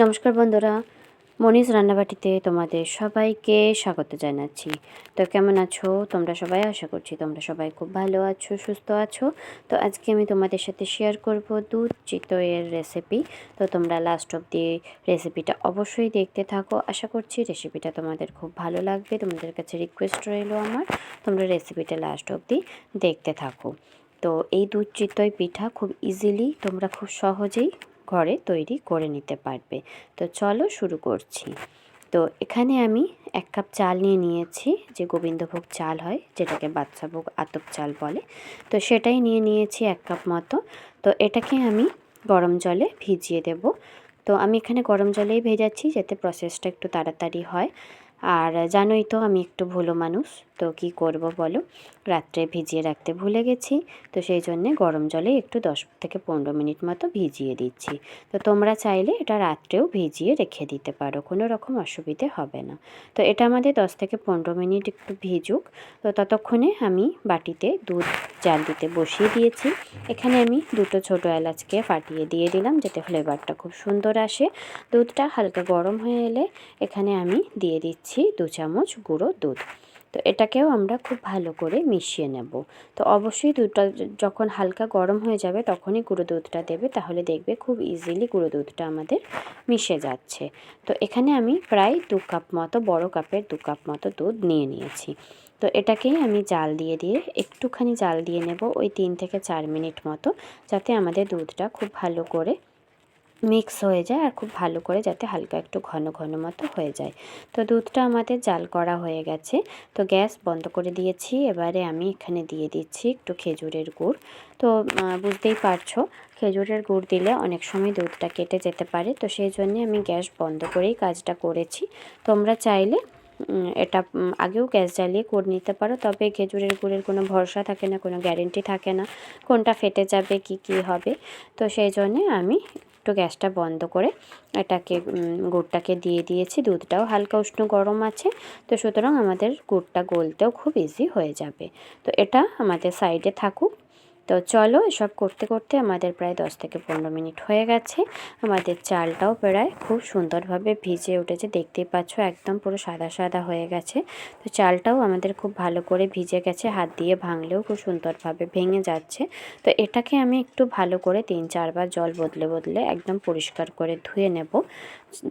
নমস্কার বন্ধুরা, মনিজ রান্নাবাটিতে তোমাদের সবাইকে স্বাগত জানাচ্ছি। তো কেমন আছো তোমরা সবাই? আশা করছি তোমরা সবাই খুব ভালো আছো, সুস্থ আছো। তো আজকে আমি তোমাদের সাথে শেয়ার করব দুধ চিতইয়ের রেসিপি। তো তোমরা লাস্ট অবধি রেসিপিটা অবশ্যই দেখতে থাকো। আশা করছি রেসিপিটা তোমাদের খুব ভালো লাগবে। তোমাদের কাছে রিকোয়েস্ট রইল আমার, তোমরা রেসিপিটা লাস্ট অবধি দেখতে থাকো। তো এই দুধ চিতই পিঠা খুব ইজিলি তোমরা খুব সহজেই ঘরে তৈরি করে নিতে পারবে। তো চলো শুরু করছি। তো এখানে আমি 1 কাপ চাল নিয়ে নিয়েছি, যে গোবিন্দভোগ চাল হয়, যেটাকে বাদশাভোগ আতপ চাল বলে। তো সেটাই নিয়ে নিয়েছি 1 কাপ মতো। তো এটাকে আমি গরম জলে ভিজিয়ে দেব। তো আমি এখানে গরম জলেই ভেজাচ্ছি, যাতে প্রসেসটা একটু তাড়াতাড়ি হয়। আর জানোই তো আমি একটু ভুলো মানুষ, তো কি করব বলো, রাত্রে ভিজিয়ে রাখতে ভুলে গেছি। তো সেই জন্যে গরম জলে একটু 10 থেকে 15 মিনিট মতো ভিজিয়ে দিচ্ছি। তো তোমরা চাইলে এটা রাত্রেও ভিজিয়ে রেখে দিতে পারো, কোনো রকম অসুবিধে হবে না। তো এটা আমাদের 10 থেকে 15 মিনিট একটু ভিজুক। তো ততক্ষণে আমি বাটিতে দুধ জাল দিতে বসিয়ে দিয়েছি। এখানে আমি 2টো ছোটো এলাচকে ফাটিয়ে দিয়ে দিলাম, যাতে ফ্লেভারটা খুব সুন্দর আসে। দুধটা হালকা গরম হয়ে এলে এখানে আমি দিয়ে দিচ্ছি 2 চামচ গুঁড়ো দুধ। তো এটাকেও আমরা খুব ভালো করে মিশিয়ে নেব। তো অবশ্যই দুধটা যখন হালকা গরম হয়ে যাবে তখনই গুঁড়ো দুধটা দেবে, তাহলে দেখবে খুব ইজিলি গুঁড়ো দুধটা আমাদের মিশে যাচ্ছে। তো এখানে আমি প্রায় 2 কাপ মতো, বড় কাপের 2 কাপ মতো দুধ নিয়ে নিয়েছি। তো এটাকেই আমি জাল দিয়ে একটুখানি জাল দিয়ে নেব, ওই 3 থেকে 4 মিনিট মতো, যাতে আমাদের দুধটা খুব ভালো করে মিক্স হয়ে যায়, আর খুব ভালো করে যাতে হালকা একটু ঘন ঘন মতো হয়ে যায়। তো দুধটা আমাদের জাল করা হয়ে গেছে। তো গ্যাস বন্ধ করে দিয়েছি। এবারে আমি এখানে দিয়ে দিচ্ছি একটু খেজুরের গুড়। তো বুঝতেই পারছো, খেজুরের গুড় দিলে অনেক সময় দুধটা কেটে যেতে পারে। তো সেই জন্যে আমি গ্যাস বন্ধ করেই কাজটা করেছি। তোমরা চাইলে এটা আগেও গ্যাস জ্বালিয়ে করে নিতে পারো, তবে খেজুরের গুড়ের কোনো ভরসা থাকে না, কোনো গ্যারেন্টি থাকে না কোনটা ফেটে যাবে কি হবে। তো সেই জন্যে আমি একটু গ্যাসটা বন্ধ করে এটাকে গুড়টাকে দিয়ে দিয়েছি। দুধটাও হালকা উষ্ণ গরম আছে, তো সুতরাং আমাদের গুড়টা গলতেও খুব ইজি হয়ে যাবে। তো এটা আমাদের সাইডে থাকুক। তো চলো, এসব করতে করতে আমাদের প্রায় 10 থেকে 15 মিনিট হয়ে গেছে। আমাদের চালটাও প্রায় খুব সুন্দরভাবে ভিজে উঠেছে, দেখতেই পাচ্ছ একদম পুরো সাদা সাদা হয়ে গেছে। তো চালটাও আমাদের খুব ভালো করে ভিজে গেছে, হাত দিয়ে ভাঙলেও খুব সুন্দরভাবে ভেঙে যাচ্ছে। তো এটাকে আমি একটু ভালো করে 3-4 বার জল বদলে বদলে একদম পরিষ্কার করে ধুয়ে নেব,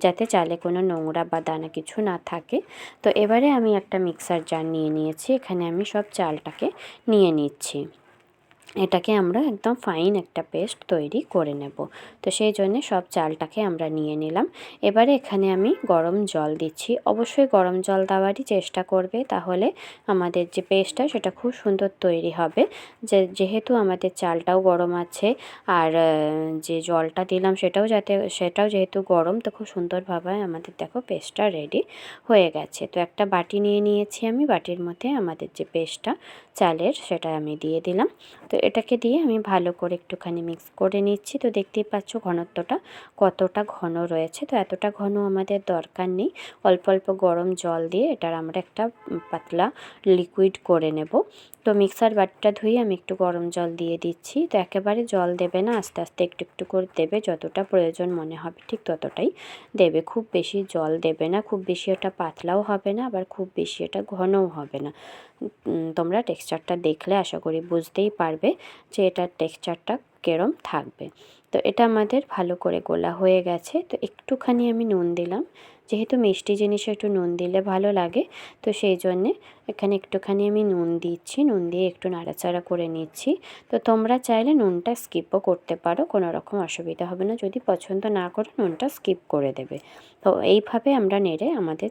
যাতে চালে কোনো নোংরা বা দানা কিছু না থাকে। তো এবারে আমি একটা মিক্সার জার নিয়ে নিয়েছি, এখানে আমি সব চালটাকে নিয়ে নিচ্ছি। এটাকে আমরা একদম ফাইন একটা পেস্ট তৈরি করে নেব। তো সেই জন্যে সব চালটাকে আমরা নিয়ে নিলাম। এবারে এখানে আমি গরম জল দিচ্ছি। অবশ্যই গরম জল দেওয়ারই চেষ্টা করবে, তাহলে আমাদের যে পেস্টটা সেটা খুব সুন্দর তৈরি হবে। যেহেতু আমাদের চালটাও গরম আছে, আর যে জলটা দিলাম সেটাও যেহেতু গরম, তো খুব সুন্দরভাবে আমাদের দেখো পেস্টটা রেডি হয়ে গেছে। তো একটা বাটি নিয়ে নিয়েছি আমি, বাটির মধ্যে আমাদের যে পেস্টটা চালের সেটা আমি দিয়ে দিলাম। তো এটাকে দিয়ে আমি ভালো করে একটুখানি মিক্স করে নিচ্ছি। তো দেখতেই পাচ্ছ ঘনত্বটা কতটা ঘন রয়েছে। তো এতটা ঘন আমাদের দরকার নেই, অল্প অল্প গরম জল দিয়ে এটার আমরা একটা পাতলা লিকুইড করে নেব। তো মিক্সার বাটিটা ধুয়ে আমি একটু গরম জল দিয়ে দিচ্ছি। তো একেবারে জল দেবে না, আস্তে আস্তে একটু একটু করে দেবে, যতটা প্রয়োজন মনে হবে ঠিক ততটাই দেবে। খুব বেশি জল দেবে না, খুব বেশি এটা পাতলাও হবে না, আবার খুব বেশি এটা ঘনও হবে না। তোমরা টেক্সচারটা দেখলে আশা করি বুঝতেই পারবে যে এটার টেক্সচারটা কেরম থাকবে। তো এটা আমাদের ভালো করে গোলা হয়ে গেছে। তো একটুখানি আমি নুন দিলাম, যেহেতু মিষ্টি জিনিসে একটু নুন দিলে ভালো লাগে। তো সেই জন্যে এখানে একটুখানি আমি নুন দিচ্ছি, নুন দিয়ে একটু নাড়াচাড়া করে নিচ্ছি। তো তোমরা চাইলে নুনটা স্কিপও করতে পারো, কোনো রকম অসুবিধা হবে না। যদি পছন্দ না করো নুনটা স্কিপ করে দেবে। তো এইভাবে আমরা নেড়ে আমাদের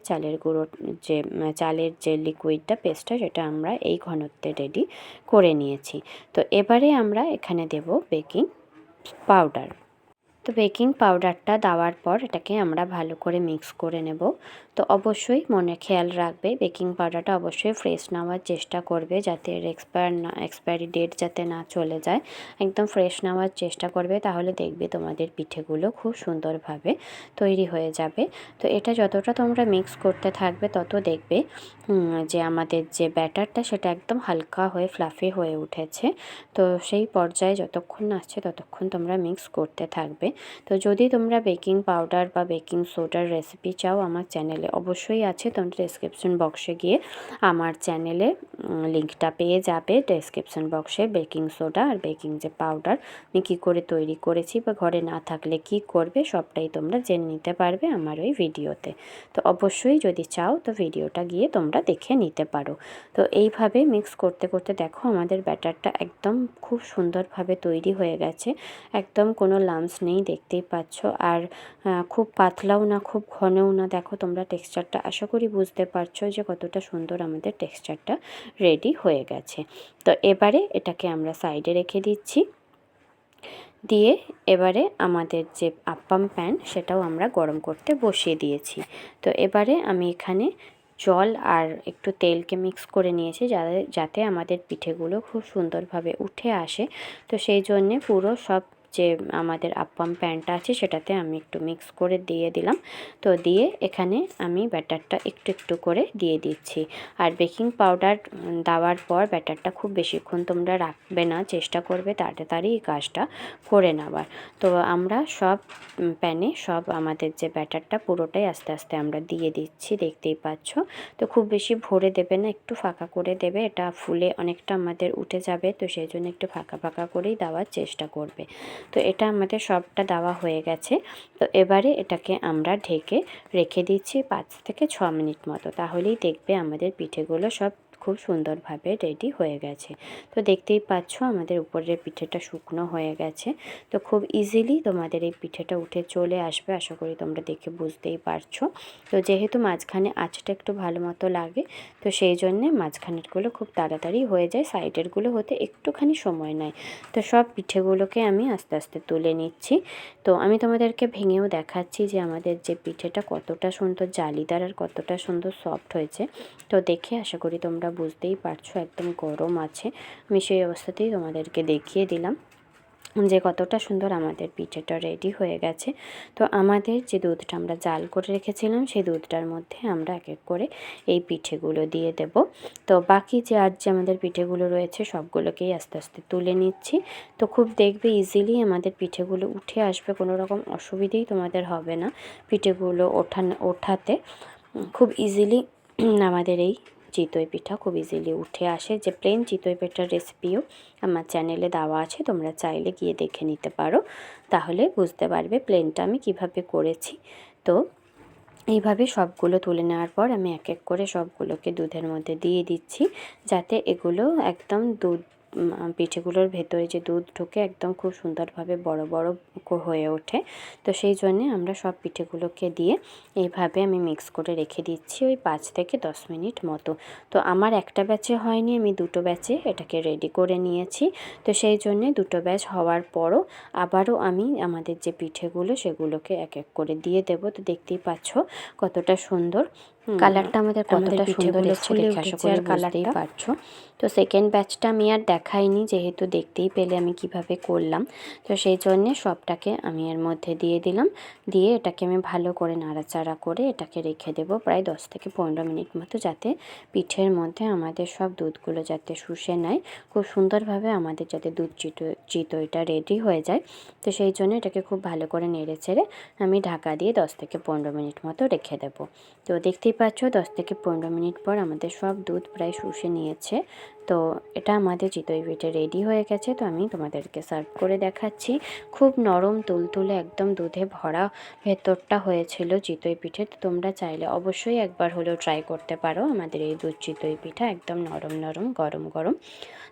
চালের যে লিকুইডটা পেস্টটা, সেটা আমরা এই ঘনত্বে রেডি করে নিয়েছি। তো এবারে আমরা এখানে দেব বেকিং পাউডার। তো বেকিং পাউডারটা দেওয়ার পর এটাকে আমরা ভালো করে মিক্স করে নেব। তো অবশ্যই মনে খেয়াল রাখবে, বেকিং পাউডারটা অবশ্যই ফ্রেশ নেওয়ার চেষ্টা করবে, যাতে এর এক্সপায়ারি ডেট যাতে না চলে যায়। একদম ফ্রেশ নেওয়ার চেষ্টা করবে, তাহলে দেখবে তোমাদের পিঠেগুলো খুব সুন্দরভাবে তৈরি হয়ে যাবে। তো এটা যতটা তোমরা মিক্স করতে থাকবে তত দেখবে যে আমাদের যে ব্যাটারটা সেটা একদম হালকা হয়ে ফ্লাফি হয়ে উঠেছে। তো সেই পর্যায়ে যতক্ষণ না আসছে ততক্ষণ তোমরা মিক্স করতে থাকবে। তো যদি তোমরা বেকিং পাউডার বা বেকিং সোডার রেসিপি চাও আমার চ্যানেলে অবশ্যই আছে, তোমরা ডেসক্রিপশন বক্সে গিয়ে আমার চ্যানেলে লিঙ্কটা পেয়ে যাবে। ডেসক্রিপশন বক্সে বেকিং সোডা আর বেকিং যে পাউডার আমি কী করে তৈরি করেছি বা ঘরে না থাকলে কি করবে সবটাই তোমরা জেনে নিতে পারবে আমার ওই ভিডিওতে। তো অবশ্যই যদি চাও তো ভিডিওটা গিয়ে তোমরা দেখে নিতে পারো। তো এইভাবে মিক্স করতে করতে দেখো আমাদের ব্যাটারটা একদম খুব সুন্দরভাবে তৈরি হয়ে গেছে, একদম কোনো লাম্পস নেই দেখতেই পাচ্ছ। আর খুব পাতলাও না খুব ঘনও না। দেখো তোমরা টেক্সচারটা আশা করি বুঝতে পারছো যে কতটা সুন্দর আমাদের টেক্সচারটা রেডি হয়ে গেছে। তো এবারে এটাকে আমরা সাইডে রেখে দিচ্ছি। দিয়ে এবারে আমাদের যে আপ্পাম প্যান সেটাও আমরা গরম করতে বসিয়ে দিয়েছি। তো এবারে আমি এখানে জল আর একটু তেলকে মিক্স করে নিয়েছি যাতে আমাদের পিঠেগুলো খুব সুন্দরভাবে উঠে আসে। তো সেই জন্যে পুরো সব যে আমাদের আপ্পাম প্যানটা আছে সেটাতে আমি একটু মিক্স করে দিয়ে দিলাম। তো দিয়ে এখানে আমি ব্যাটারটা একটু একটু করে দিয়ে দিচ্ছি। আর বেকিং পাউডার দেওয়ার পর ব্যাটারটা খুব বেশিক্ষণ তোমরা রাখবে না, চেষ্টা করবে তাড়াতাড়ি এই কাজটা করে নেওয়ার। তো আমরা সব প্যানে সব আমাদের যে ব্যাটারটা পুরোটাই আস্তে আস্তে আমরা দিয়ে দিচ্ছি, দেখতেই পাচ্ছ। তো খুব বেশি ভরে দেবে না, একটু ফাঁকা করে দেবে, এটা ফুলে অনেকটা আমাদের উঠে যাবে। তো সেই জন্য একটু ফাঁকা ফাঁকা করেই দেওয়ার চেষ্টা করবে। তো এটা আমাদের সবটা দেওয়া হয়ে গেছে। তো এবারে এটাকে আমরা ঢেকে রেখে দিচ্ছি 5 থেকে 6 মিনিট মতো, তাহলেই দেখবে আমাদের পিঠেগুলো সব খুব সুন্দরভাবে রেডি হয়ে গেছে। তো দেখতেই পাচ্ছ আমাদের উপরের পিঠেটা শুকনো হয়ে গেছে। তো খুব ইজিলি তোমাদের এই পিঠেটা উঠে চলে আসবে, আশা করি তোমরা দেখে বুঝতেই পারছো। তো যেহেতু মাঝখানে আঁচটা একটু ভালো মতো লাগে তো সেই জন্যে মাঝখানেরগুলো খুব তাড়াতাড়ি হয়ে যায়, সাইডেরগুলো হতে একটুখানি সময় নেয়। তো সব পিঠেগুলোকে আমি আস্তে আস্তে তুলে নিচ্ছি। তো আমি তোমাদেরকে ভেঙেও দেখাচ্ছি যে আমাদের যে পিঠেটা কতটা সুন্দর জালিদার আর কতটা সুন্দর সফট হয়েছে। তো দেখে আশা করি তোমরা বুঝতেই পারছো, একদম গরম আছে। আমি সেই অবস্থাতেই তোমাদেরকে দেখিয়ে দিলাম যে কতটা সুন্দর আমাদের পিঠেটা রেডি হয়ে গেছে। তো আমাদের যে দুধটা আমরা জাল করে রেখেছিলাম সেই দুধটার মধ্যে আমরা এক এক করে এই পিঠেগুলো দিয়ে দেব। তো বাকি যে আর যে আমাদের পিঠেগুলো রয়েছে সবগুলোকেই আস্তে আস্তে তুলে নিচ্ছি। তো খুব দেখবে ইজিলি আমাদের পিঠেগুলো উঠে আসবে, কোনো রকম অসুবিধেই তোমাদের হবে না পিঠেগুলো ওঠাতে। খুব ইজিলি আমাদের এই চিতই পিঠা খুব ইজিলি উঠে আসে। যে প্লেন চিতই পিঠার রেসিপিও আমার চ্যানেলে দেওয়া আছে, তোমরা চাইলে গিয়ে দেখে নিতে পারো, তাহলে বুঝতে পারবে প্লেনটা আমি কিভাবে করেছি। তো এইভাবে সবগুলো তুলে নেওয়ার পর আমি এক এক করে সবগুলোকে দুধের মধ্যে দিয়ে দিচ্ছি, যাতে এগুলো একদম দুধ পিঠেগুলোর ভেতরে যে দুধ ঢোকে একদম খুব সুন্দরভাবে বড় বড় হয়ে ওঠে। তো সেই জন্যে আমরা সব পিঠেগুলোকে দিয়ে এইভাবে আমি মিক্স করে রেখে দিচ্ছি ওই 5 থেকে 10 মিনিট মতো। তো আমার একটা ব্যাচে হয়নি, আমি দুটো ব্যাচে এটাকে রেডি করে নিয়েছি। তো সেই জন্যে দুটো ব্যাচ হওয়ার পরও আবারও আমি আমাদের যে পিঠেগুলো সেগুলোকে এক এক করে দিয়ে দেব। তো দেখতেই পাচ্ছ কতটা সুন্দর কালারটা আমাদের কতটা সুন্দর এসেছে দেখে আশা করি বুঝতেই পারছো। তো সেকেন্ড ব্যাচটা আমি আর দেখাইনি, যেহেতু দেখতেই পেলে আমি কিভাবে করলাম। তো সেই জন্যে সবটাকে আমি এর মধ্যে দিয়ে দিলাম, দিয়ে এটাকে আমি ভালো করে নাড়াচাড়া করে এটাকে রেখে দেব প্রায় 10 থেকে 15 মিনিট মতো, যাতে পিঠের মধ্যে আমাদের সব দুধগুলো যাতে শুষে নেয়, খুব সুন্দরভাবে আমাদের যাতে দুধ চিতইটা রেডি হয়ে যায়। তো সেই জন্য এটাকে খুব ভালো করে নেড়ে চেড়ে আমি ঢাকা দিয়ে 10 থেকে 15 মিনিট মতো রেখে দেব। তো দেখতেই পাচ্ছ 10 থেকে 15 মিনিট পর আমাদের সব দুধ প্রায় শুষে নিয়েছে। তো এটা আমাদের চিতই পিঠে রেডি হয়ে গেছে। তো আমি তোমাদেরকে সার্ভ করে দেখাচ্ছি। খুব নরম তুলতুলে একদম দুধে ভরা ভেতরটা হয়েছিল চিতই পিঠে। তো তোমরা চাইলে অবশ্যই একবার হলেও ট্রাই করতে পারো আমাদের এই দুধ চিতই পিঠা, একদম নরম নরম গরম গরম।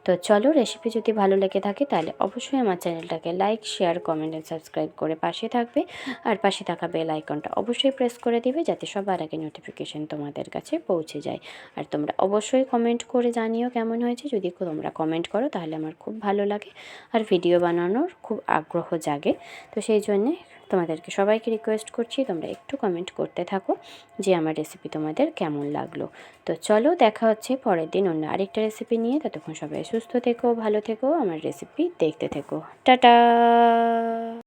তো চলো, রেসিপি যদি ভালো লেগে থাকে তাহলে অবশ্যই আমার চ্যানেলটাকে like share comment and subscribe করে পাশে থাকবে। আর পাশে থাকা বেল আইকনটা অবশ্যই প্রেস করে দিবে, যাতে সবার আগে নোটিফিকেশন তোমাদের কাছে পৌঁছে যায়। আর তোমরা অবশ্যই কমেন্ট করে জানিও কেমন হয়েছে। যদি তোমরা কমেন্ট করো তাহলে আমার খুব ভালো লাগে আর ভিডিও বানানোর খুব আগ্রহ জাগে। তো সেই জন্যে তোমাদেরকে সবাইকে রিকোয়েস্ট করছি তোমরা একটু কমেন্ট করতে থাকো যে আমার রেসিপি তোমাদের কেমন লাগলো। তো চলো, দেখা হচ্ছে পরের দিন অন্য আরেকটা রেসিপি নিয়ে। ততক্ষণ সবাই সুস্থ থেকো, ভালো থেকো, আমার রেসিপি দেখতে থেকো। টাটা।